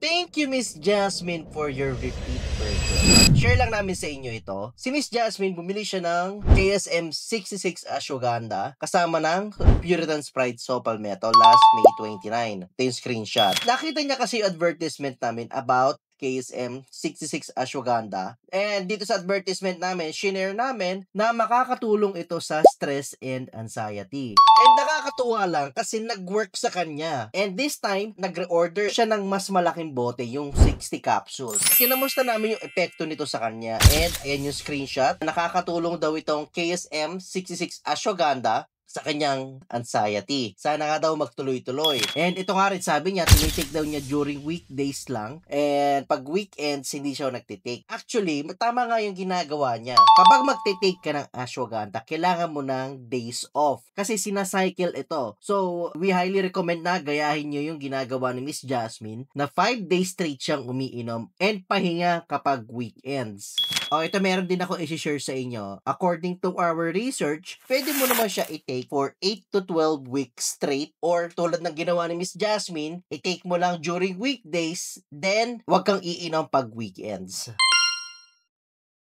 Thank you, Miss Jasmine, for your repeat purchase. Share lang namin sa inyo ito. Si Miss Jasmine, bumili siya ng KSM 66 Ashwagandha kasama ng Puritan Sprite Sopal Metal last May 29. Ito yung screenshot. Nakita niya kasi yung advertisement namin about KSM 66 Ashwagandha. And dito sa advertisement namin, shinare namin na makakatulong ito sa stress and anxiety. And nakakatuwa lang kasi nag-work sa kanya. And this time, nag-reorder siya ng mas malaking bote, yung 60 capsules. Kinamusta namin yung epekto nito sa kanya. And ayan yung screenshot. Nakakatulong daw itong KSM 66 Ashwagandha sa kanyang anxiety. Sana nga daw magtuloy-tuloy. And ito nga rin sabi niya, tinitake daw niya during weekdays lang. And pag weekends, hindi siya nagtitake. Actually, tama nga yung ginagawa niya. Kapag magtitake ka ng ashwagandha, kailangan mo ng days off. Kasi sinacycle ito. So, we highly recommend na gayahin nyo yung ginagawa ni Miss Jasmine na 5 days straight siyang umiinom and pahinga kapag weekends. O, ito meron din ako i-share sa inyo. According to our research, pwede mo naman siya i-take for 8 to 12 weeks straight or tulad ng ginawa ni Miss Jasmine, i-take mo lang during weekdays, then wag kang iinom pag weekends.